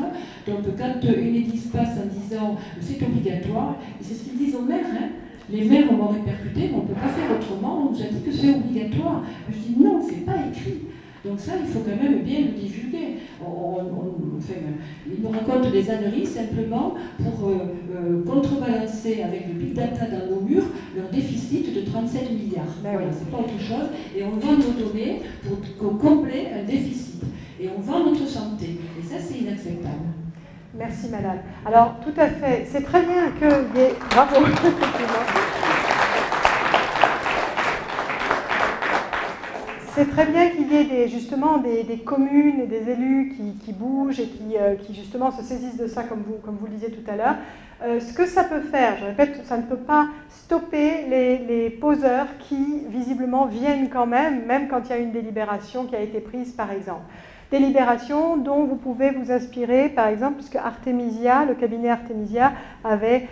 Donc, quand Enedis passe en disant c'est obligatoire, et c'est ce qu'ils disent aux maires, hein. Les maires vont répercuter, mais on ne peut pas faire autrement, on nous a dit que c'est obligatoire. Je dis non, c'est pas écrit. Donc ça, il faut quand même bien le divulguer. Ils nous racontent des âneries simplement pour contrebalancer avec le big data dans nos murs leur déficit de 37 milliards. Voilà, c'est pas autre chose. Et on vend nos données pour combler un déficit. Et on vend notre santé. Et ça, c'est inacceptable. Merci madame. Alors tout à fait, c'est très bien qu'il y ait... Bravo. C'est très bien qu'il y ait justement des communes et des élus qui bougent et qui justement se saisissent de ça comme vous le disiez tout à l'heure. Ce que ça peut faire, je répète, ça ne peut pas stopper les poseurs qui visiblement viennent quand même quand il y a une délibération qui a été prise par exemple. Délibération dont vous pouvez vous inspirer, par exemple, puisque Artemisia, le cabinet Artemisia avait,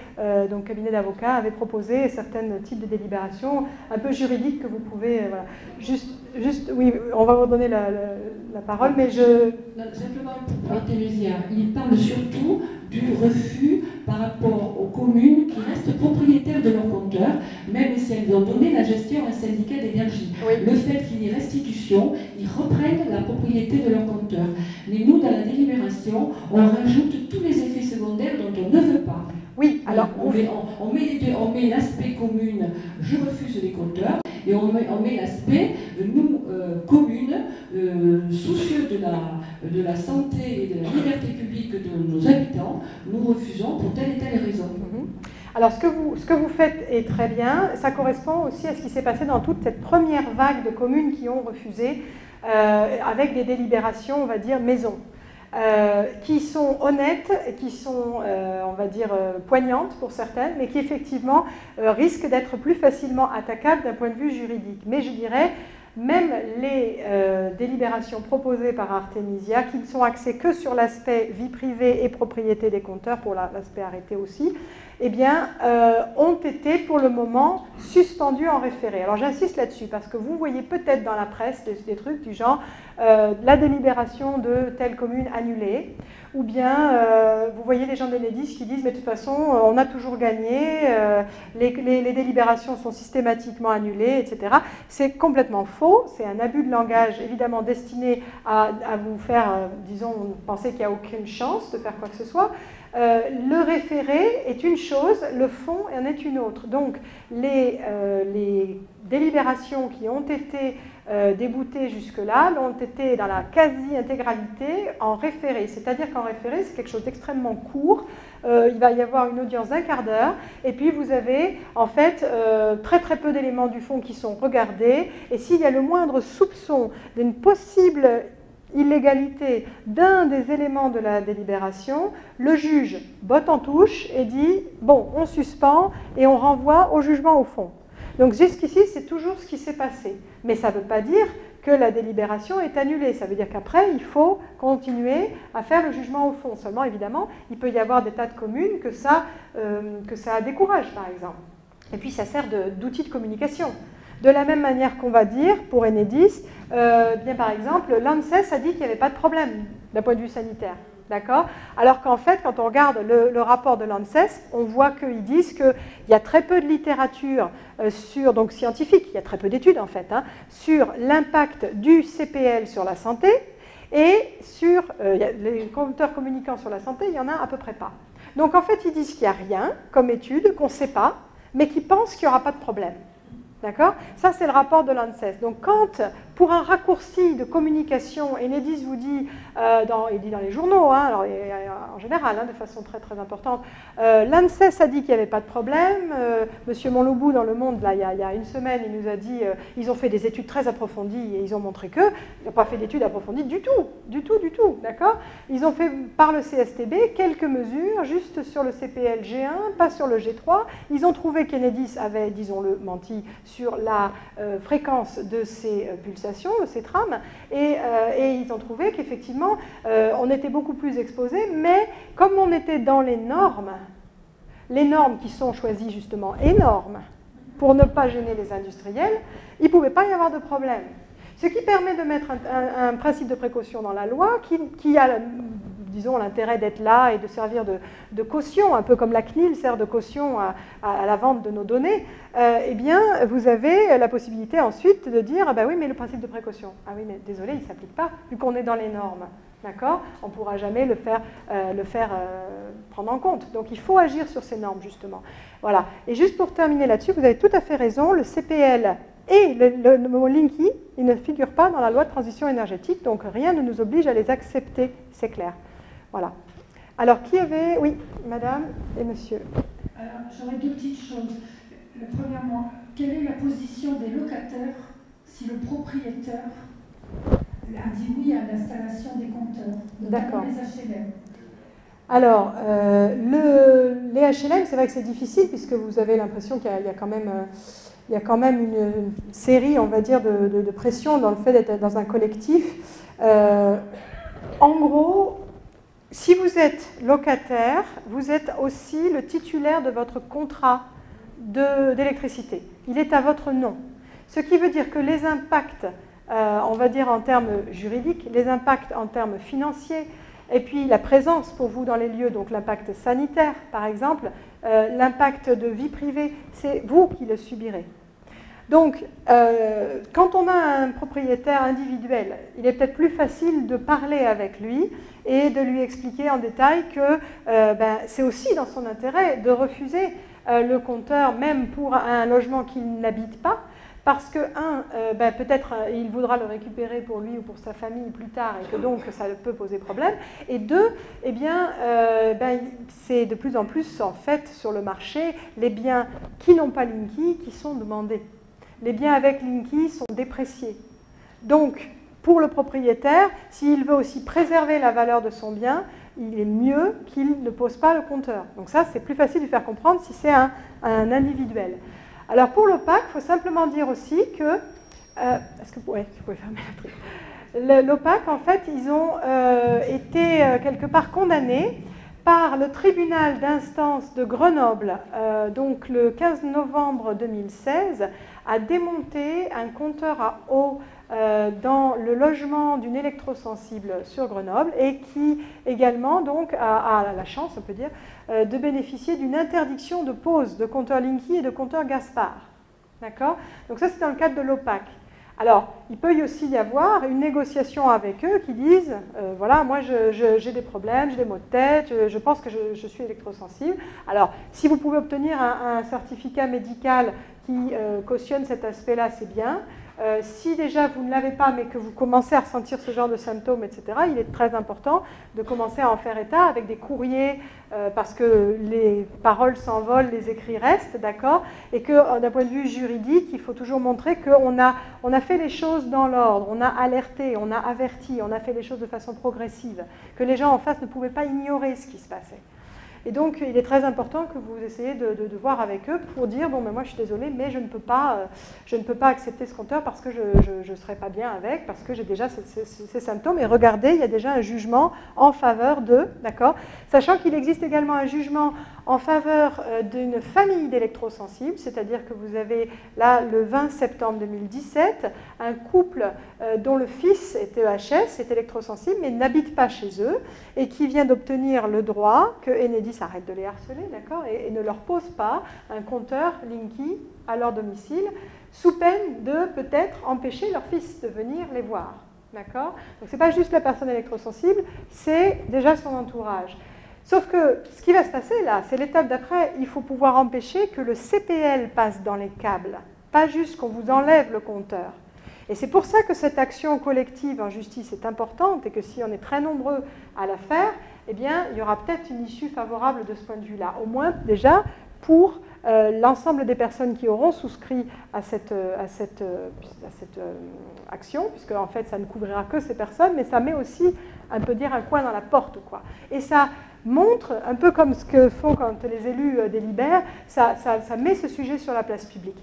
donc cabinet d'avocats, avait proposé certains types de délibérations un peu juridiques que vous pouvez, voilà. Juste, oui, on va vous donner la parole, mais je... Non, simplement pour Artemisia, il parle surtout du refus par rapport aux communes qui restent propriétaires de leurs compteurs, même si elles ont donné la gestion à un syndicat d'énergie. Oui. Le fait qu'il y ait restitution, ils reprennent la propriété de leurs compteurs. Mais nous, dans la délibération, on rajoute tous les effets secondaires dont on ne veut pas. Oui, alors on met l'aspect commune, je refuse les compteurs, et on met l'aspect, nous, communes, soucieux de la santé et de la liberté publique de nos habitants, nous refusons pour telle et telle raison. Alors, ce que vous faites est très bien. Ça correspond aussi à ce qui s'est passé dans toute cette première vague de communes qui ont refusé, avec des délibérations, on va dire, maison. Qui sont honnêtes et qui sont, on va dire, poignantes pour certaines, mais qui effectivement risquent d'être plus facilement attaquables d'un point de vue juridique. Mais je dirais, même les délibérations proposées par Artemisia, qui ne sont axées que sur l'aspect vie privée et propriété des compteurs, pour l'aspect arrêté aussi, eh bien, ont été pour le moment suspendus en référé. Alors j'insiste là-dessus, parce que vous voyez peut-être dans la presse des trucs du genre la délibération de telle commune annulée, ou bien vous voyez les gens d'Enedis qui disent mais de toute façon on a toujours gagné, les délibérations sont systématiquement annulées, etc. C'est complètement faux, c'est un abus de langage évidemment destiné à vous faire, disons, penser qu'il n'y a aucune chance de faire quoi que ce soit. Le référé est une chose, le fond en est une autre. Donc les délibérations qui ont été déboutées jusque-là l'ont été dans la quasi-intégralité en référé. C'est-à-dire qu'en référé, c'est quelque chose d'extrêmement court. Il va y avoir une audience d'un quart d'heure et puis vous avez en fait très peu d'éléments du fond qui sont regardés. Et s'il y a le moindre soupçon d'une possible illégalité d'un des éléments de la délibération, le juge botte en touche et dit « bon, on suspend et on renvoie au jugement au fond ». Donc jusqu'ici, c'est toujours ce qui s'est passé. Mais ça ne veut pas dire que la délibération est annulée. Ça veut dire qu'après, il faut continuer à faire le jugement au fond. Seulement, évidemment, il peut y avoir des tas de communes que ça décourage, par exemple. Et puis, ça sert d'outil de communication. De la même manière qu'on va dire, pour Enedis, bien par exemple, l'ANSES a dit qu'il n'y avait pas de problème d'un point de vue sanitaire. D'accord ? Alors qu'en fait, quand on regarde le rapport de l'ANSES, on voit qu'ils disent qu'il y a très peu de littérature donc scientifique, il y a très peu d'études en fait, sur l'impact du CPL sur la santé, et sur les compteurs communicants sur la santé, il n'y en a à peu près pas. Donc en fait, ils disent qu'il n'y a rien comme étude, qu'on ne sait pas, mais qu'ils pensent qu'il n'y aura pas de problème. D'accord ? Ça, c'est le rapport de l'ANSES. Donc, quand, pour un raccourci de communication, Enedis vous dit, il dit dans les journaux, hein, alors, en général, hein, de façon très très importante, l'ANSES a dit qu'il n'y avait pas de problème, Monsieur Monlobou dans Le Monde, là, il y a une semaine, il nous a dit, ils ont fait des études très approfondies et ils ont montré qu'ils n'ont pas fait d'études approfondies du tout, d'accord? Ils ont fait par le CSTB quelques mesures, juste sur le CPL G1, pas sur le G3, ils ont trouvé qu'Enedis avait, disons-le, menti sur la fréquence de ces pulsations, de ces trames, et ils ont trouvé qu'effectivement, on était beaucoup plus exposé, mais comme on était dans les normes qui sont choisies justement énormes, pour ne pas gêner les industriels, il ne pouvait pas y avoir de problème. Ce qui permet de mettre un principe de précaution dans la loi qui a, disons, l'intérêt d'être là et de servir de caution, un peu comme la CNIL sert de caution à la vente de nos données, eh bien, vous avez la possibilité ensuite de dire, ah ben oui, mais le principe de précaution, ah oui, mais désolé, il ne s'applique pas, vu qu'on est dans les normes. D'accord? On ne pourra jamais le faire prendre en compte. Donc, il faut agir sur ces normes, justement. Voilà. Et juste pour terminer là-dessus, vous avez tout à fait raison, le CPL et le mot Linky, ils ne figurent pas dans la loi de transition énergétique, donc rien ne nous oblige à les accepter, c'est clair. Voilà. Alors, qui avait... Oui, madame et monsieur. Alors, j'aurais deux petites choses. Premièrement, quelle est la position des locataires si le propriétaire a dit oui à l'installation des compteurs, notamment les HLM? Alors, les HLM, c'est vrai que c'est difficile puisque vous avez l'impression qu'il y a quand même... il y a quand même une série, on va dire, de pression dans le fait d'être dans un collectif. En gros, si vous êtes locataire, vous êtes aussi le titulaire de votre contrat d'électricité. Il est à votre nom. Ce qui veut dire que les impacts, on va dire en termes juridiques, les impacts en termes financiers, et puis la présence pour vous dans les lieux, donc l'impact sanitaire par exemple, l'impact de vie privée, c'est vous qui le subirez. Donc, quand on a un propriétaire individuel, il est peut-être plus facile de parler avec lui et de lui expliquer en détail que c'est aussi dans son intérêt de refuser le compteur, même pour un logement qu'il n'habite pas, parce que, peut-être il voudra le récupérer pour lui ou pour sa famille plus tard et que donc ça peut poser problème. Et deux, eh bien, c'est de plus en plus, en fait, sur le marché, les biens qui n'ont pas Linky qui sont demandés. Les biens avec Linky sont dépréciés. Donc, pour le propriétaire, s'il veut aussi préserver la valeur de son bien, il est mieux qu'il ne pose pas le compteur. Donc ça, c'est plus facile de faire comprendre si c'est un individuel. Alors pour l'OPAC, il faut simplement dire aussi que... est-ce que vous pouvez fermer le truc? L'OPAC, en fait, ils ont été quelque part condamnés par le tribunal d'instance de Grenoble, donc le 15 novembre 2016, à démonter un compteur à eau dans le logement d'une électrosensible sur Grenoble et qui également donc a la chance, on peut dire, de bénéficier d'une interdiction de pose de compteur Linky et de compteur Gaspard. D'accord? Donc ça, c'est dans le cadre de l'OPAC. Alors, il peut y aussi y avoir une négociation avec eux qui disent, voilà, moi j'ai des problèmes, j'ai des maux de tête, je pense que je suis électrosensible. Alors, si vous pouvez obtenir un certificat médical qui cautionne cet aspect-là, c'est bien. Si déjà vous ne l'avez pas, mais que vous commencez à ressentir ce genre de symptômes, etc., il est très important de commencer à en faire état avec des courriers, parce que les paroles s'envolent, les écrits restent, d'accord, et que d'un point de vue juridique, il faut toujours montrer qu'on a fait les choses dans l'ordre, on a alerté, on a averti, on a fait les choses de façon progressive, que les gens en face ne pouvaient pas ignorer ce qui se passait. Et donc, il est très important que vous essayiez de voir avec eux pour dire, bon, mais moi, je suis désolée, mais je ne peux pas accepter ce compteur parce que je ne serai pas bien avec, parce que j'ai déjà ces symptômes. Et regardez, il y a déjà un jugement en faveur d'eux, d'accord? Sachant qu'il existe également un jugement en faveur d'une famille d'électrosensibles, c'est-à-dire que vous avez là, le 20 septembre 2017, un couple dont le fils est EHS, est électrosensible, mais n'habite pas chez eux, et qui vient d'obtenir le droit que Enedis arrête de les harceler, d'accord, et ne leur pose pas un compteur Linky à leur domicile, sous peine de peut-être empêcher leur fils de venir les voir, d'accord. Donc ce n'est pas juste la personne électrosensible, c'est déjà son entourage. Sauf que ce qui va se passer là, c'est l'étape d'après, il faut pouvoir empêcher que le CPL passe dans les câbles, pas juste qu'on vous enlève le compteur. Et c'est pour ça que cette action collective en justice est importante et que si on est très nombreux à la faire, eh bien, il y aura peut-être une issue favorable de ce point de vue-là. Au moins, déjà, pour l'ensemble des personnes qui auront souscrit à cette action, puisque en fait, ça ne couvrira que ces personnes, mais ça met aussi, un peu dire, un coin dans la porte, quoi. Et ça montre, un peu comme ce que font quand les élus délibèrent, ça met ce sujet sur la place publique.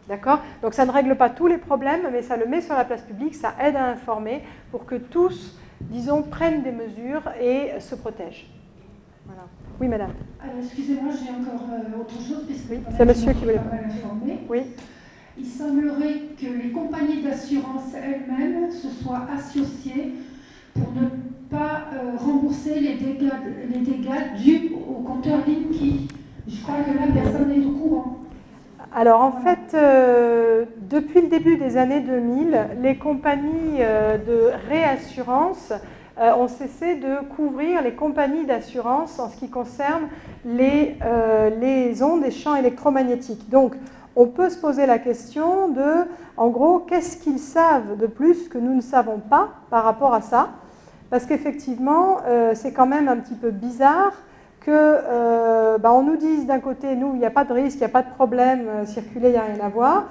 D'accord? Donc ça ne règle pas tous les problèmes, mais ça le met sur la place publique, ça aide à informer pour que tous, disons, prennent des mesures et se protègent. Voilà. Oui, madame. Alors, excusez-moi, j'ai encore autre chose, puisque oui, c'est monsieur qui voulait pas mal informé. Oui. Il semblerait que les compagnies d'assurance elles-mêmes se soient associées pour ne pas rembourser les dégâts dus au compteur Linky. Je crois que là, personne n'est au courant. Alors en fait, depuis le début des années 2000, les compagnies de réassurance ont cessé de couvrir les compagnies d'assurance en ce qui concerne les ondes et champs électromagnétiques. Donc on peut se poser la question de, en gros, qu'est-ce qu'ils savent de plus que nous ne savons pas par rapport à ça? Parce qu'effectivement, c'est quand même un petit peu bizarre qu'on nous dise d'un côté, nous, il n'y a pas de risque, il n'y a pas de problème, circuler, il n'y a rien à voir.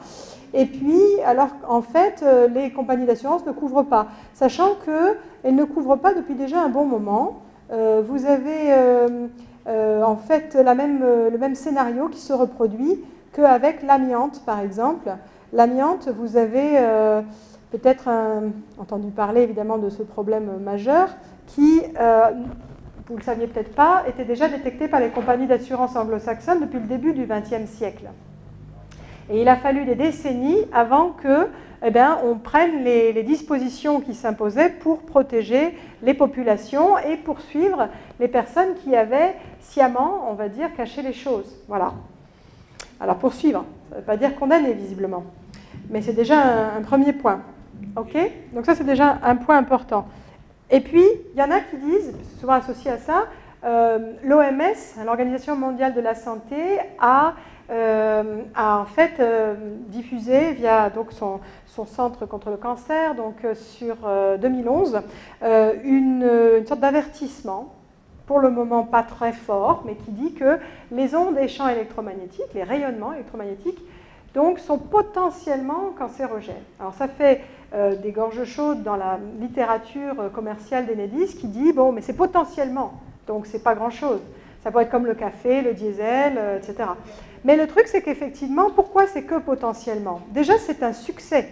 Et puis, alors qu'en fait, les compagnies d'assurance ne couvrent pas. Sachant qu'elles ne couvrent pas depuis déjà un bon moment. Vous avez en fait le même scénario qui se reproduit qu'avec l'amiante, par exemple. L'amiante, vous avez peut-être entendu parler évidemment de ce problème majeur qui, vous ne le saviez peut-être pas, était déjà détecté par les compagnies d'assurance anglo-saxonnes depuis le début du XXe siècle. Et il a fallu des décennies avant que, on prenne les dispositions qui s'imposaient pour protéger les populations et poursuivre les personnes qui avaient sciemment, on va dire, caché les choses. Voilà. Alors poursuivre, ça ne veut pas dire condamner visiblement, mais c'est déjà un premier point. Ok? Donc ça c'est déjà un point important. Et puis, il y en a qui disent, souvent associé à ça, l'OMS, l'Organisation mondiale de la santé, a en fait diffusé via donc, son centre contre le cancer, donc sur 2011, une sorte d'avertissement, pour le moment pas très fort, mais qui dit que les ondes et champs électromagnétiques, les rayonnements électromagnétiques, donc, sont potentiellement cancérogènes. Alors ça fait des gorges chaudes dans la littérature commerciale d'Enedis qui dit, bon, mais c'est potentiellement, donc c'est pas grand-chose. Ça peut être comme le café, le diesel, etc. Mais le truc, c'est qu'effectivement, pourquoi c'est que potentiellement? Déjà, c'est un succès.